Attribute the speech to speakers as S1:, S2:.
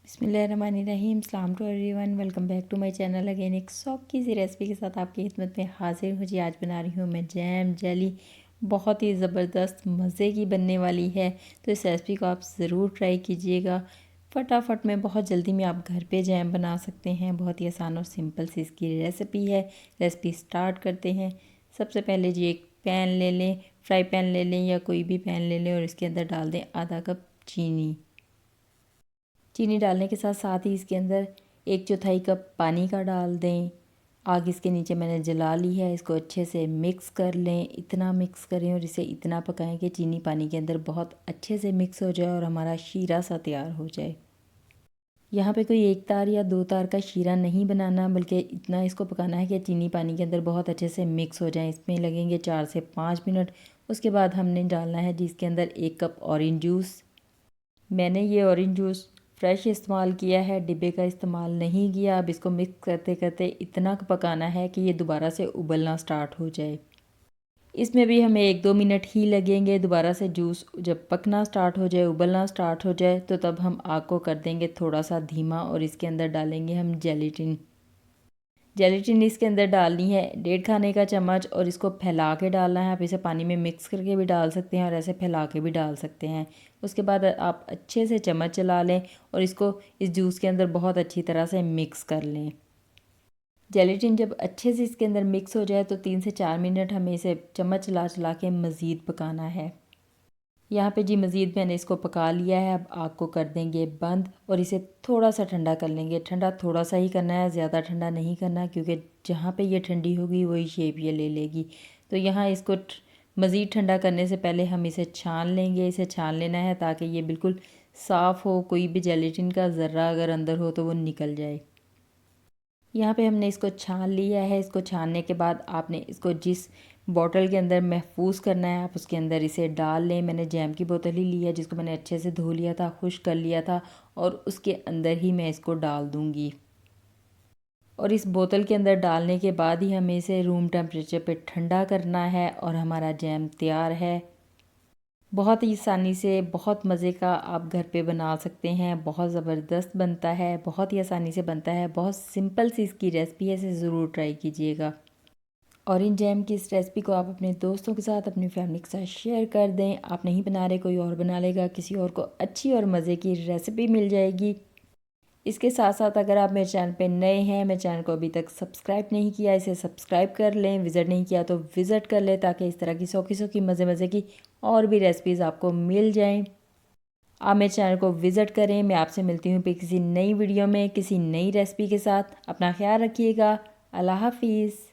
S1: बिस्मिल्लाहिर्रहमानिर्रहीम। अस्सलाम to everyone, welcome back to my channel. Again एक शौकी सी रेसिपी के साथ आपकी खिदमत में हाजिर हूँ जी। आज बना रही हूँ मैं जैम जेली, बहुत ही ज़बरदस्त मज़े की बनने वाली है। तो इस रेसिपी को आप ज़रूर ट्राई कीजिएगा। फटाफट में बहुत जल्दी में आप घर पे जैम बना सकते हैं। बहुत ही आसान और सिंपल सी इसकी रेसिपी है। रेसिपी स्टार्ट करते हैं। सबसे पहले जी एक पैन ले लें, फ्राई पैन ले लें या कोई भी पैन ले लें और इसके अंदर डाल दें आधा कप चीनी। चीनी डालने के साथ साथ ही इसके अंदर 1/4 कप पानी का डाल दें। आग इसके नीचे मैंने जला ली है। इसको अच्छे से मिक्स कर लें। इतना मिक्स करें और इसे इतना पकाएं कि चीनी पानी के अंदर बहुत अच्छे से मिक्स हो जाए और हमारा शीरा सा तैयार हो जाए। यहाँ पे कोई 1 तार या 2 तार का शीरा नहीं बनाना, बल्कि इतना इसको पकाना है कि चीनी पानी के अंदर बहुत अच्छे से मिक्स हो जाए। इसमें लगेंगे 4 से 5 मिनट। उसके बाद हमने डालना है जिसके अंदर 1 कप ऑरेंज जूस। मैंने ये ऑरेंज जूस फ्रेश इस्तेमाल किया है, डिब्बे का इस्तेमाल नहीं किया। अब इसको मिक्स करते करते इतना पकाना है कि ये दोबारा से उबलना स्टार्ट हो जाए। इसमें भी हमें 1-2 मिनट ही लगेंगे। दोबारा से जूस जब पकना स्टार्ट हो जाए, उबलना स्टार्ट हो जाए, तो तब हम आग को कर देंगे थोड़ा सा धीमा और इसके अंदर डालेंगे हम जेलेटिन। जेलेटिन इसके अंदर डालनी है 1.5 खाने का चम्मच और इसको फैला के डालना है। आप इसे पानी में मिक्स करके भी डाल सकते हैं और ऐसे फैला के भी डाल सकते हैं। उसके बाद आप अच्छे से चम्मच चला लें और इसको इस जूस के अंदर बहुत अच्छी तरह से मिक्स कर लें। जेलेटिन जब अच्छे से इसके अंदर मिक्स हो जाए तो 3 से 4 मिनट हमें इसे चम्मच चला चला के मज़ीद पकाना है। यहाँ पे जी मज़ीद मैंने इसको पका लिया है। अब आग को कर देंगे बंद और इसे थोड़ा सा ठंडा कर लेंगे। ठंडा थोड़ा सा ही करना है, ज़्यादा ठंडा नहीं करना, क्योंकि जहाँ पे ये ठंडी होगी वही शेप ये ले लेगी। तो यहाँ इसको मज़ीद ठंडा करने से पहले हम इसे छान लेंगे। इसे छान लेना है ताकि ये बिल्कुल साफ़ हो, कोई भी जेलेटिन का ज़र्रा अगर अंदर हो तो वो निकल जाए। यहाँ पे हमने इसको छान लिया है। इसको छानने के बाद आपने इसको जिस बॉटल के अंदर महफूज करना है आप उसके अंदर इसे डाल लें। मैंने जैम की बोतल ही ली है जिसको मैंने अच्छे से धो लिया था, खुश्क कर लिया था, और उसके अंदर ही मैं इसको डाल दूँगी। और इस बोतल के अंदर डालने के बाद ही हमें इसे रूम टेम्परेचर पे ठंडा करना है और हमारा जैम तैयार है। बहुत ही आसानी से, बहुत मज़े का आप घर पे बना सकते हैं। बहुत ज़बरदस्त बनता है, बहुत ही आसानी से बनता है। बहुत सिंपल सी इसकी रेसिपी है, इसे ज़रूर ट्राई कीजिएगा। ऑरेंज जैम की इस रेसिपी को आप अपने दोस्तों के साथ, अपनी फैमिली के साथ शेयर कर दें। आप नहीं बना रहे, कोई और बना लेगा, किसी और को अच्छी और मज़े की रेसिपी मिल जाएगी। इसके साथ साथ अगर आप मेरे चैनल पे नए हैं, मेरे चैनल को अभी तक सब्सक्राइब नहीं किया, इसे सब्सक्राइब कर लें। विज़िट नहीं किया तो विज़िट कर लें ताकि इस तरह की सौखी सौखी मज़े मज़े की और भी रेसिपीज़ आपको मिल जाएं। आप मेरे चैनल को विज़िट करें। मैं आपसे मिलती हूँ फिर किसी नई वीडियो में, किसी नई रेसिपी के साथ। अपना ख्याल रखिएगा। अल्लाह हाफिज़।